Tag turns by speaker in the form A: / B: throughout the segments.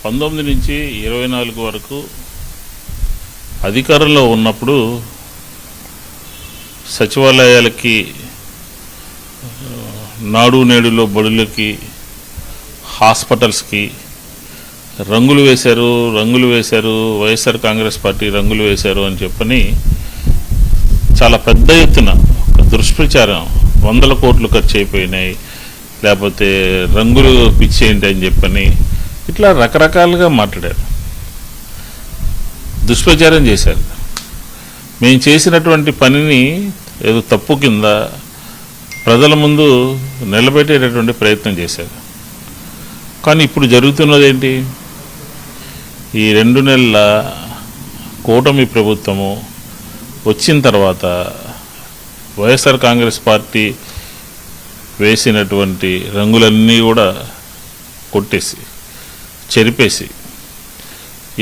A: 19 నుంచి 24 వరకు అధికారంలో ఉన్నప్పుడు సచివాలయాలకి, నాడు నేడులో బడులకి, హాస్పిటల్స్కి రంగులు వేశారు, వైఎస్ఆర్ కాంగ్రెస్ పార్టీ రంగులు వేశారు అని చెప్పని చాలా పెద్ద ఎత్తున ఒక దుష్ప్రచారం, 100 కోట్లు ఖర్చు అయిపోయినాయి, లేకపోతే రంగులు పిచ్చేయండి అని చెప్పని ఇట్లా రకరకాలుగా మాట్లాడారు, దుష్ప్రచారం చేశారు. మేము చేసినటువంటి పనిని ఏదో తప్పు కింద ప్రజల ముందు నిలబెట్టేటటువంటి ప్రయత్నం చేశారు. కానీ ఇప్పుడు జరుగుతున్నది ఏంటి? ఈ 2 నెలల కూటమి ప్రభుత్వము వచ్చిన తర్వాత వైఎస్ఆర్ కాంగ్రెస్ పార్టీ వేసినటువంటి రంగులన్నీ కూడా కొట్టేసి, చెరిపేసి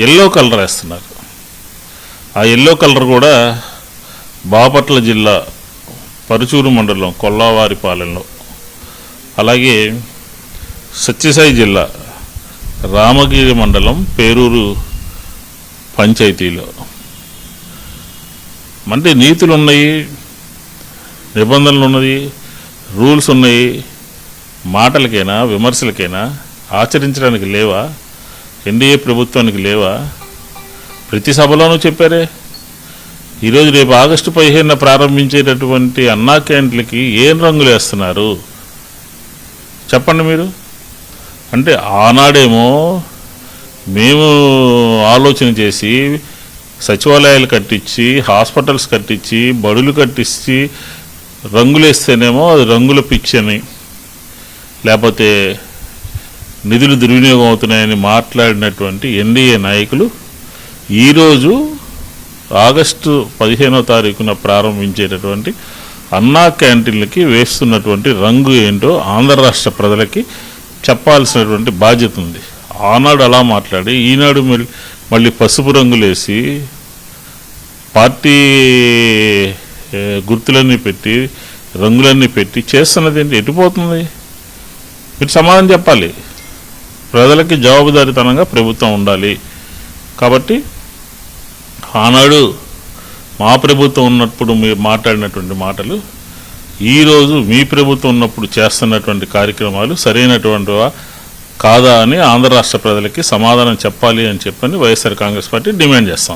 A: ఎల్లో కలర్ వేస్తున్నారు. ఆ ఎల్లో కలర్ కూడా బాపట్ల జిల్లా పరుచూరు మండలం కొల్లావారిపాలెంలో, అలాగే సత్యసాయి జిల్లా రామగిరి మండలం పేరూరు పంచాయతీలో. అంటే నీతులు ఉన్నాయి, నిబంధనలు ఉన్నది, రూల్స్ ఉన్నాయి. మాటలకైనా విమర్శలకైనా ఆచరించడానికి లేవా? ఎన్డీఏ ప్రభుత్వానికి లేవా? ప్రతి సభలోనూ చెప్పారే. ఈరోజు రేపు ఆగస్టు 15న ప్రారంభించేటటువంటి అన్నా క్యాంటీన్లకి ఏం రంగులు వేస్తున్నారు చెప్పండి మీరు. అంటే ఆనాడేమో మేము ఆలోచన చేసి సచివాలయాలు కట్టించి, హాస్పిటల్స్ కట్టించి, బడులు కట్టించి రంగులేస్తేనేమో అది రంగుల పిచ్చని, లేకపోతే నిధులు దుర్వినియోగం అవుతున్నాయని మాట్లాడినటువంటి ఎన్డీఏ నాయకులు ఈరోజు ఆగస్టు 15వ తారీఖున ప్రారంభించేటటువంటి అన్నా క్యాంటీన్లకి వేస్తున్నటువంటి రంగు ఏంటో ఆంధ్ర రాష్ట్ర ప్రజలకి చెప్పాల్సినటువంటి బాధ్యత ఉంది. ఆనాడు అలా మాట్లాడి ఈనాడు మళ్ళీ పసుపు రంగులేసి పార్టీ గుర్తులన్నీ పెట్టి, రంగులన్నీ పెట్టి చేస్తున్నది ఏంటి? ఎటుపోతుంది? మీరు సమాధానం చెప్పాలి. ప్రజలకి జవాబుదారీతనంగా ప్రభుత్వం ఉండాలి. కాబట్టి ఆనాడు మా ప్రభుత్వం ఉన్నప్పుడు మీరు మాట్లాడినటువంటి మాటలు, ఈరోజు మీ ప్రభుత్వం ఉన్నప్పుడు చేస్తున్నటువంటి కార్యక్రమాలు సరైనటువంటివా కాదా అని ఆంధ్ర రాష్ట్ర ప్రజలకి సమాధానం చెప్పాలి అని చెప్పని వైఎస్ఆర్ కాంగ్రెస్ పార్టీ డిమాండ్ చేస్తాం.